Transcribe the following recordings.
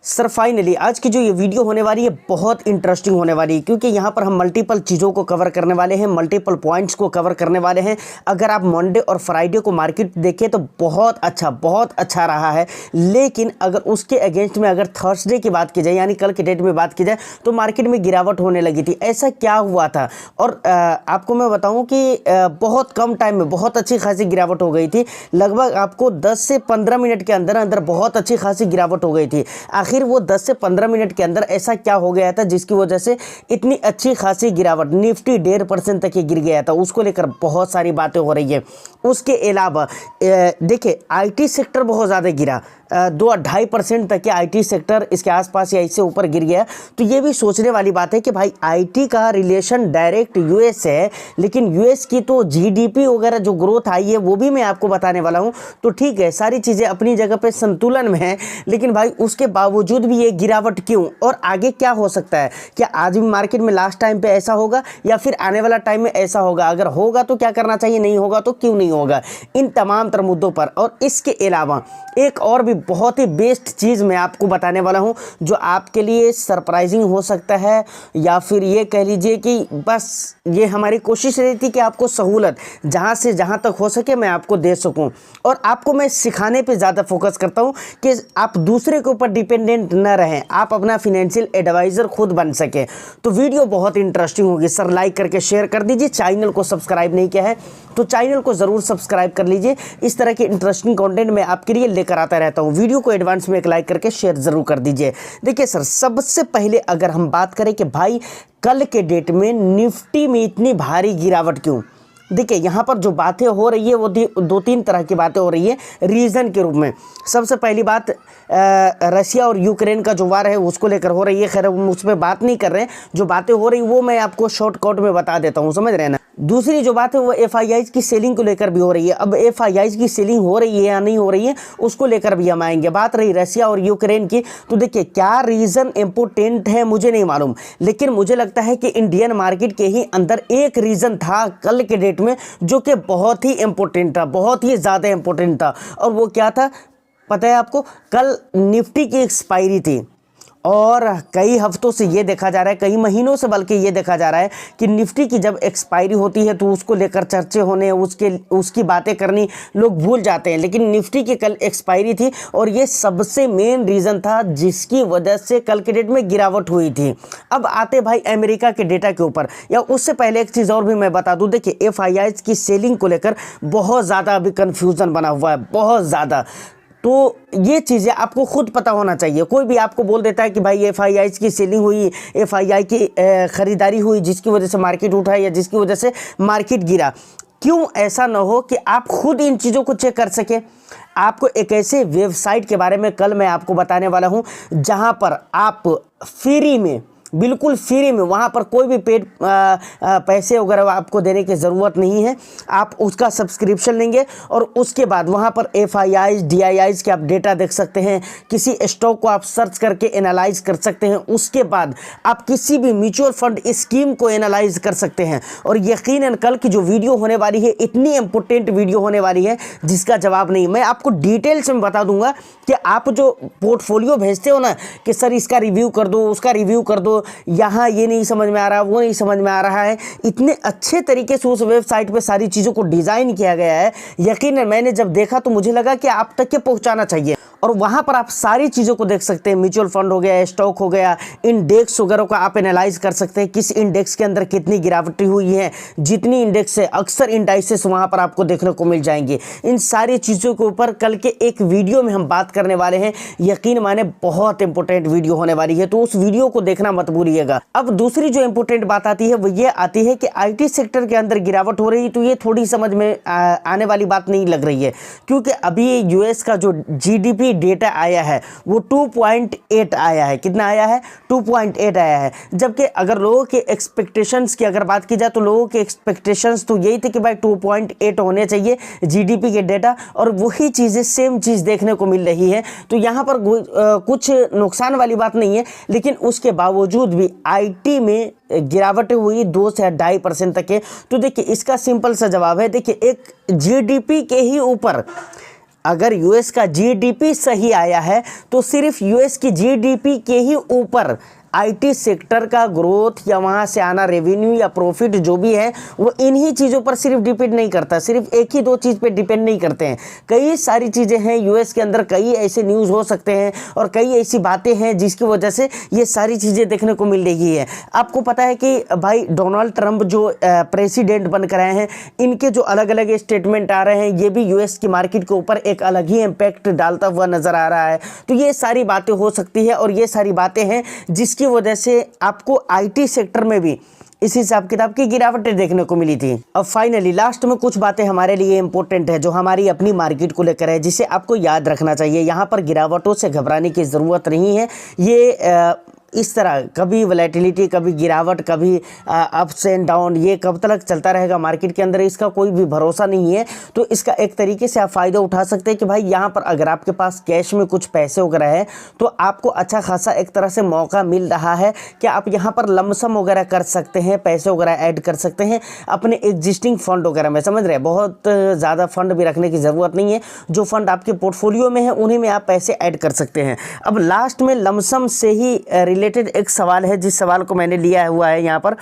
Sir finally आज की जो ये वीडियो होने वाली है बहुत इंटरेस्टिंग होने वाली है, क्योंकि यहाँ पर हम मल्टीपल चीज़ों को कवर करने वाले हैं, मल्टीपल पॉइंट्स को कवर करने वाले हैं। अगर आप मंडे और फ्राइडे को मार्केट देखें तो बहुत अच्छा रहा है, लेकिन अगर उसके अगेंस्ट में अगर थर्सडे की बात की जाए यानी कल के डेट में बात की जाए तो मार्केट में गिरावट होने लगी थी। ऐसा क्या हुआ था? और आपको मैं बताऊँ कि बहुत कम टाइम में बहुत अच्छी खासी गिरावट हो गई थी। लगभग आपको 10 से 15 मिनट के अंदर अंदर बहुत अच्छी खासी गिरावट हो गई थी। आखिर वो 10 से 15 मिनट के अंदर ऐसा क्या हो गया था जिसकी वजह से इतनी अच्छी खासी गिरावट, निफ्टी 1.5% तक ही गिर गया था? उसको लेकर बहुत सारी बातें हो रही है। उसके अलावा देखिए आईटी सेक्टर बहुत ज़्यादा गिरा, 2-2.5% तक के आईटी सेक्टर इसके आसपास या इससे ऊपर गिर गया। तो ये भी सोचने वाली बात है कि भाई आईटी का रिलेशन डायरेक्ट यूएस से है, लेकिन यूएस की तो जीडीपी वगैरह जो ग्रोथ आई है वो भी मैं आपको बताने वाला हूँ। तो ठीक है, सारी चीज़ें अपनी जगह पे संतुलन में है, लेकिन भाई उसके बावजूद भी ये गिरावट क्यों और आगे क्या हो सकता है? क्या आज भी मार्केट में लास्ट टाइम पे ऐसा होगा या फिर आने वाला टाइम में ऐसा होगा? अगर होगा तो क्या करना चाहिए, नहीं होगा तो क्यों नहीं होगा? इन तमाम तरह मुद्दों पर और इसके अलावा एक और भी बहुत ही बेस्ट चीज़ मैं आपको बताने वाला हूं जो आपके लिए सरप्राइजिंग हो सकता है, या फिर ये कह लीजिए कि बस ये हमारी कोशिश रहती कि आपको सहूलत जहां से जहां तक हो सके मैं आपको दे सकूं। और आपको मैं सिखाने पे ज़्यादा फोकस करता हूं कि आप दूसरे के ऊपर डिपेंडेंट न रहें, आप अपना फिनेंशियल एडवाइज़र खुद बन सके। तो वीडियो बहुत इंटरेस्टिंग होगी। सर लाइक करके शेयर कर दीजिए, चैनल को सब्सक्राइब नहीं किया है तो चैनल को ज़रूर सब्सक्राइब कर लीजिए। इस तरह के इंटरेस्टिंग कंटेंट मैं आपके लिए लेकर आता रहता हूँ। वीडियो को एडवांस में एक लाइक करके शेयर ज़रूर कर दीजिए। देखिए सर, सबसे पहले अगर हम बात करें कि भाई कल के डेट में निफ्टी में इतनी भारी गिरावट क्यों, देखिए यहाँ पर जो बातें हो रही है वो 2-3 तरह की बातें हो रही है रीज़न के रूप में। सबसे पहली बात रशिया और यूक्रेन का जो वार है उसको लेकर हो रही है। खैर हम उस पर बात नहीं कर रहे हैं, जो बातें हो रही वो मैं आपको शॉर्टकट में बता देता हूँ, समझ रहे हैं ना। दूसरी जो बात है वो एफआईआईज की सेलिंग को लेकर भी हो रही है। अब एफआईआईज की सेलिंग हो रही है या नहीं हो रही है उसको लेकर भी हम आएंगे। बात रही रशिया और यूक्रेन की, तो देखिए क्या रीज़न इम्पोर्टेंट है मुझे नहीं मालूम, लेकिन मुझे लगता है कि इंडियन मार्केट के ही अंदर एक रीज़न था कल के डेट में जो कि बहुत ही इंपॉर्टेंट था, बहुत ही ज़्यादा इंपॉर्टेंट था। और वो क्या था पता है आपको? कल निफ्टी की एक्सपायरी थी और कई हफ्तों से ये देखा जा रहा है, कई महीनों से बल्कि ये देखा जा रहा है कि निफ्टी की जब एक्सपायरी होती है तो उसको लेकर चर्चे होने, उसकी बातें करनी लोग भूल जाते हैं। लेकिन निफ्टी की कल एक्सपायरी थी और ये सबसे मेन रीज़न था जिसकी वजह से कल के डेट में गिरावट हुई थी। अब आते भाई अमेरिका के डेटा के ऊपर, या उससे पहले एक चीज़ और भी मैं बता दूँ। देखिए एफआईआईज की सेलिंग को लेकर बहुत ज़्यादा अभी कन्फ्यूज़न बना हुआ है, बहुत ज़्यादा। तो ये चीज़ें आपको खुद पता होना चाहिए। कोई भी आपको बोल देता है कि भाई एफआईआईज की सेलिंग हुई, एफआईआई की ख़रीदारी हुई जिसकी वजह से मार्केट उठा या जिसकी वजह से मार्केट गिरा। क्यों ऐसा ना हो कि आप खुद इन चीज़ों को चेक कर सकें? आपको एक ऐसे वेबसाइट के बारे में कल मैं आपको बताने वाला हूँ जहाँ पर आप फ्री में, बिल्कुल फ्री में, वहाँ पर कोई भी पेड पैसे वगैरह आपको देने की ज़रूरत नहीं है। आप उसका सब्सक्रिप्शन लेंगे और उसके बाद वहाँ पर एफआईआईज, डीआईआईज के आप डेटा देख सकते हैं, किसी स्टॉक को आप सर्च करके एनालाइज कर सकते हैं। उसके बाद आप किसी भी म्यूचुअल फंड स्कीम को एनालाइज कर सकते हैं। और यकीनन कल की जो वीडियो होने वाली है इतनी इंपॉर्टेंट वीडियो होने वाली है जिसका जवाब नहीं। मैं आपको डिटेल्स में बता दूंगा कि आप जो पोर्टफोलियो भेजते हो ना कि सर इसका रिव्यू कर दो, उसका रिव्यू कर दो, यहाँ ये नहीं समझ में आ रहा, वो नहीं समझ में आ रहा है, इतने अच्छे तरीके से उस वेबसाइट पे सारी चीज़ों को डिज़ाइन किया गया है। यकीनन मैंने जब देखा तो मुझे लगा कि आप तक के पहुँचाना चाहिए। और वहाँ पर आप सारी चीज़ों को देख सकते हैं, म्यूचुअल फंड हो गया, स्टॉक हो गया, इंडेक्स वगैरह को आप एनालाइज कर सकते हैं, किस इंडेक्स के अंदर कितनी गिरावट हुई है। जितनी इंडेक्स है अक्सर इंडाइसेस वहाँ पर आपको देखने को मिल जाएंगे। इन सारी चीज़ों के ऊपर कल के एक वीडियो में हम बात करने वाले हैं। यकीन माने बहुत इंपॉर्टेंट वीडियो होने वाली है, तो उस वीडियो को देखना मत भूलिएगा। अब दूसरी जो इंपॉर्टेंट बात आती है वो ये आती है कि आईटी सेक्टर के अंदर गिरावट हो रही है। तो ये थोड़ी समझ में आने वाली बात नहीं लग रही है, क्योंकि अभी यूएस का जो जीडीपी डेटा आया है वो 2.8 आया है। कितना आया है? 2.8 आया है। जबकि अगर लोगों के एक्सपेक्टेशंस की अगर बात की जाए तो लोगों के एक्सपेक्टेशंस तो यही थे कि भाई 2.8 होने चाहिए जीडीपी के डेटा, और वही चीज़ें सेम चीज़ देखने को मिल रही है। तो यहाँ पर कुछ नुकसान वाली बात नहीं है, लेकिन उसके बावजूद भी आईटी में गिरावट हुई 2 से 2.5% तक के। तो देखिए इसका सिंपल सा जवाब है, देखिए एक जीडीपी के ही ऊपर अगर यूएस का जीडीपी सही आया है तो सिर्फ यूएस की जीडीपी के ही ऊपर आईटी सेक्टर का ग्रोथ या वहाँ से आना रेवेन्यू या प्रॉफिट जो भी है वो इन्हीं चीज़ों पर सिर्फ डिपेंड नहीं करता, सिर्फ एक ही दो चीज़ पे डिपेंड नहीं करते हैं। कई सारी चीज़ें हैं यूएस के अंदर, कई ऐसे न्यूज़ हो सकते हैं और कई ऐसी बातें हैं जिसकी वजह से ये सारी चीज़ें देखने को मिल रही है। आपको पता है कि भाई डोनाल्ड ट्रंप जो प्रेसिडेंट बनकर आए हैं, इनके जो अलग अलग स्टेटमेंट आ रहे हैं ये भी यूएस की मार्केट के ऊपर एक अलग ही इम्पैक्ट डालता हुआ नज़र आ रहा है। तो ये सारी बातें हो सकती है और ये सारी बातें हैं जिसकी वजह से आपको आईटी सेक्टर में भी इस हिसाब किताब की गिरावटें देखने को मिली थी। अब फाइनली लास्ट में कुछ बातें हमारे लिए इंपॉर्टेंट है जो हमारी अपनी मार्केट को लेकर है, जिसे आपको याद रखना चाहिए। यहाँ पर गिरावटों से घबराने की ज़रूरत नहीं है। ये इस तरह कभी वैलेटिलिटी, कभी गिरावट, कभी अप्स एंड डाउन, ये कब तक चलता रहेगा मार्केट के अंदर इसका कोई भी भरोसा नहीं है। तो इसका एक तरीके से आप फ़ायदा उठा सकते हैं कि भाई यहाँ पर अगर आपके पास कैश में कुछ पैसे वगैरह है तो आपको अच्छा खासा एक तरह से मौका मिल रहा है कि आप यहाँ पर लमसम वगैरह कर सकते हैं, पैसे वगैरह ऐड कर सकते हैं अपने एग्जिस्टिंग फंड वगैरह में, समझ रहे हैं। बहुत ज़्यादा फंड भी रखने की ज़रूरत नहीं है, जो फंड आपके पोर्टफोलियो में है उन्हीं में आप पैसे ऐड कर सकते हैं। अब लास्ट में लमसम से ही एक सवाल है जिस सवाल को मैंने लिया हुआ है यहाँ पर।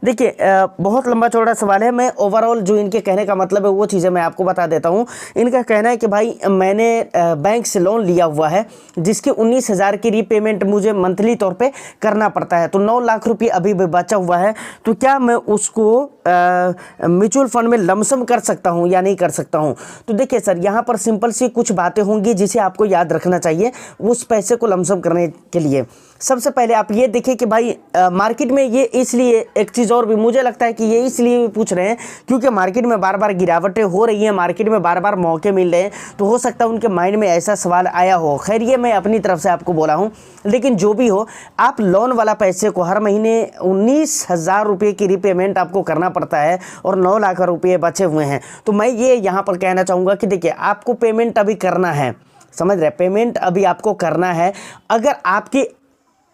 देखिए बहुत लंबा चौड़ा सवाल है, मैं ओवरऑल जो इनके कहने का मतलब है वो चीज़ें मैं आपको बता देता हूँ। इनका कहना है कि भाई मैंने बैंक से लोन लिया हुआ है जिसके 19,000 की रीपेमेंट मुझे मंथली तौर पे करना पड़ता है, तो 9 लाख रुपये अभी भी बचा हुआ है। तो क्या मैं उसको म्यूचुअल फंड में लमसम कर सकता हूँ या नहीं कर सकता हूँ? तो देखिए सर, यहाँ पर सिंपल सी कुछ बातें होंगी जिसे आपको याद रखना चाहिए उस पैसे को लमसम करने के लिए। सबसे पहले आप ये देखिए कि भाई मार्केट में ये इसलिए एक चीज़ और भी मुझे लगता है कि ये इसलिए भी पूछ रहे हैं क्योंकि मार्केट में बार बार गिरावटें हो रही हैं, मार्केट में बार बार मौके मिल रहे हैं, तो हो सकता है उनके माइंड में ऐसा सवाल आया हो। खैर ये मैं अपनी तरफ से आपको बोला हूँ, लेकिन जो भी हो, आप लोन वाला पैसे को हर महीने 19,000 रुपये की रीपेमेंट आपको करना पड़ता है और 9 लाख रुपये बचे हुए हैं। तो मैं ये यहाँ पर कहना चाहूँगा कि देखिए आपको पेमेंट अभी करना है, समझ रहे, पेमेंट अभी आपको करना है। अगर आपकी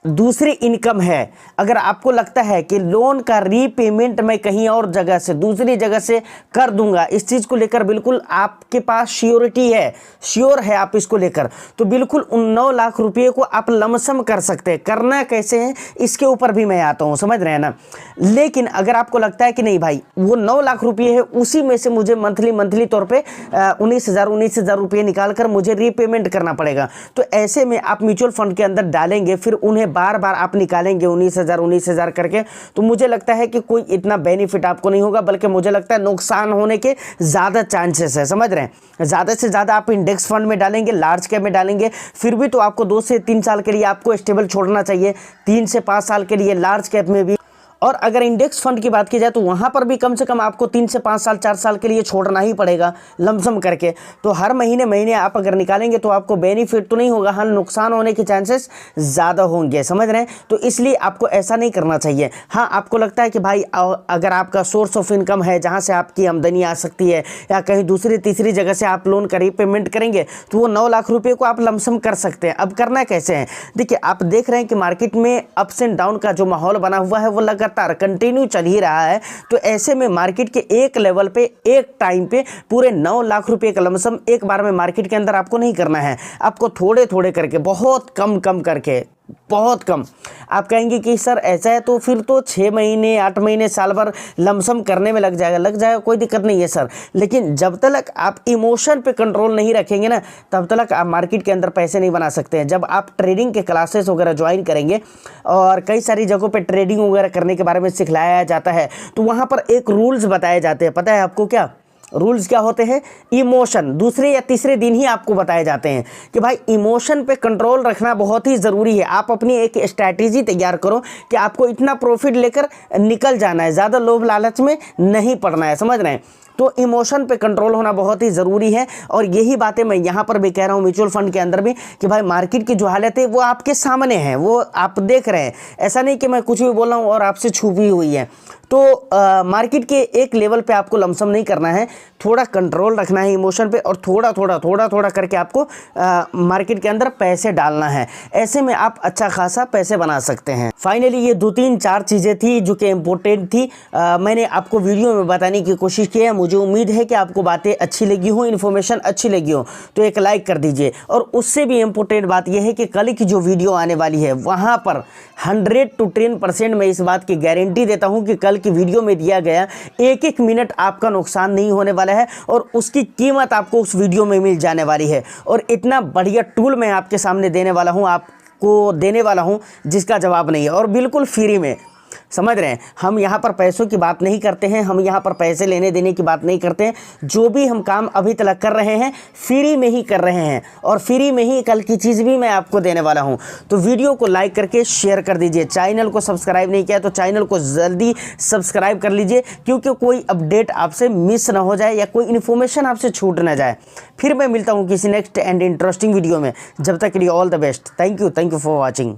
दूसरी इनकम है, अगर आपको लगता है कि लोन का रीपेमेंट मैं कहीं और जगह से, दूसरी जगह से कर दूंगा, इस चीज़ को लेकर बिल्कुल आपके पास श्योरिटी है, श्योर है आप इसको लेकर, तो बिल्कुल उन 9 लाख रुपये को आप लमसम कर सकते हैं। करना कैसे है इसके ऊपर भी मैं आता हूँ, समझ रहे हैं ना। लेकिन अगर आपको लगता है कि नहीं भाई वो 9 लाख रुपये है, उसी में से मुझे मंथली तौर पर 19,000 रुपये निकाल कर मुझे रीपेमेंट करना पड़ेगा, तो ऐसे में आप म्यूचुअल फंड के अंदर डालेंगे, फिर उन्हें बार बार आप निकालेंगे 19,000 करके, तो मुझे लगता है कि कोई इतना बेनिफिट आपको नहीं होगा, बल्कि मुझे लगता है नुकसान होने के ज़्यादा चांसेस है, समझ रहे हैं। ज़्यादा से ज़्यादा आप इंडेक्स फंड में डालेंगे, लार्ज कैप में डालेंगे, फिर भी तो आपको 2 से 3 साल के लिए आपको स्टेबल छोड़ना चाहिए, 3 से 5 साल के लिए लार्ज कैप में भी। और अगर इंडेक्स फंड की बात की जाए तो वहाँ पर भी कम से कम आपको 3 से 5 साल 4 साल के लिए छोड़ना ही पड़ेगा लमसम करके। तो हर महीने आप अगर निकालेंगे तो आपको बेनिफिट तो नहीं होगा, हाँ नुकसान होने के चांसेस ज़्यादा होंगे, समझ रहे हैं। तो इसलिए आपको ऐसा नहीं करना चाहिए। हाँ आपको लगता है कि भाई अगर आपका सोर्स ऑफ इनकम है जहाँ से आपकी आमदनी आ सकती है या कहीं दूसरी तीसरी जगह से आप लोन का रीपेमेंट करेंगे तो वो 9 लाख रुपये को आप लमसम कर सकते हैं। अब करना कैसे है, देखिए आप देख रहे हैं कि मार्केट में अप्स एंड डाउन का जो माहौल बना हुआ है वो लगातार कंटिन्यू चल ही रहा है। तो ऐसे में मार्केट के एक लेवल पे एक टाइम पे पूरे 9 लाख रुपए का लमसम एक बार में मार्केट के अंदर आपको नहीं करना है, आपको थोड़े थोड़े करके, बहुत कम करके, बहुत कम। आप कहेंगे कि सर ऐसा है तो फिर तो 6 महीने 8 महीने साल भर लमसम करने में लग जाएगा, कोई दिक्कत नहीं है सर, लेकिन जब तक आप इमोशन पे कंट्रोल नहीं रखेंगे ना तब तक आप मार्केट के अंदर पैसे नहीं बना सकते हैं। जब आप ट्रेडिंग के क्लासेस वगैरह ज्वाइन करेंगे और कई सारी जगहों पे ट्रेडिंग वगैरह करने के बारे में सिखलाया जाता है तो वहाँ पर एक रूल्स बताए जाते हैं, पता है आपको क्या रूल्स क्या होते हैं? इमोशन दूसरे या तीसरे दिन ही आपको बताए जाते हैं कि भाई इमोशन पे कंट्रोल रखना बहुत ही ज़रूरी है। आप अपनी एक स्ट्रैटेजी तैयार करो कि आपको इतना प्रॉफिट लेकर निकल जाना है, ज़्यादा लोभ लालच में नहीं पड़ना है, समझ रहे हैं। तो इमोशन पे कंट्रोल होना बहुत ही ज़रूरी है और यही बातें मैं यहाँ पर भी कह रहा हूँ म्यूचुअल फंड के अंदर भी कि भाई मार्केट की जो हालत है वो आपके सामने है, वो आप देख रहे हैं, ऐसा नहीं कि मैं कुछ भी बोल रहा हूँ और आपसे छुपी हुई है। तो मार्केट के एक लेवल पे आपको लमसम नहीं करना है, थोड़ा कंट्रोल रखना है इमोशन पे और थोड़ा थोड़ा करके आपको मार्केट के अंदर पैसे डालना है। ऐसे में आप अच्छा खासा पैसे बना सकते हैं। फाइनली ये 2-3-4 चीज़ें थी जो कि इम्पोर्टेंट थी, मैंने आपको वीडियो में बताने की कोशिश की है। मुझे उम्मीद है कि आपको बातें अच्छी लगी हो, इन्फॉर्मेशन अच्छी लगी हो, तो एक लाइक कर दीजिए। और उससे भी इम्पोर्टेंट बात यह है कि कल की जो वीडियो आने वाली है वहाँ पर 100-10% मैं इस बात की गारंटी देता हूँ कि कल की वीडियो में दिया गया एक एक मिनट आपका नुकसान नहीं होने वाला है और उसकी कीमत आपको उस वीडियो में मिल जाने वाली है। और इतना बढ़िया टूल मैं आपके सामने देने वाला हूँ, आपको देने वाला हूँ जिसका जवाब नहीं है, और बिल्कुल फ्री में। समझ रहे हैं, हम यहाँ पर पैसों की बात नहीं करते हैं, हम यहाँ पर पैसे लेने देने की बात नहीं करते हैं। जो भी हम काम अभी तक कर रहे हैं फ्री में ही कर रहे हैं और फ्री में ही कल की चीज़ भी मैं आपको देने वाला हूँ। तो वीडियो को लाइक करके शेयर कर दीजिए। चैनल को सब्सक्राइब नहीं किया तो चैनल को जल्दी सब्सक्राइब कर लीजिए, क्योंकि कोई अपडेट आपसे मिस ना हो जाए या कोई इन्फॉर्मेशन आपसे छूट ना जाए। फिर मैं मिलता हूँ किसी नेक्स्ट एंड इंटरेस्टिंग वीडियो में। जब तक के लिए all the best. Thank you for watching.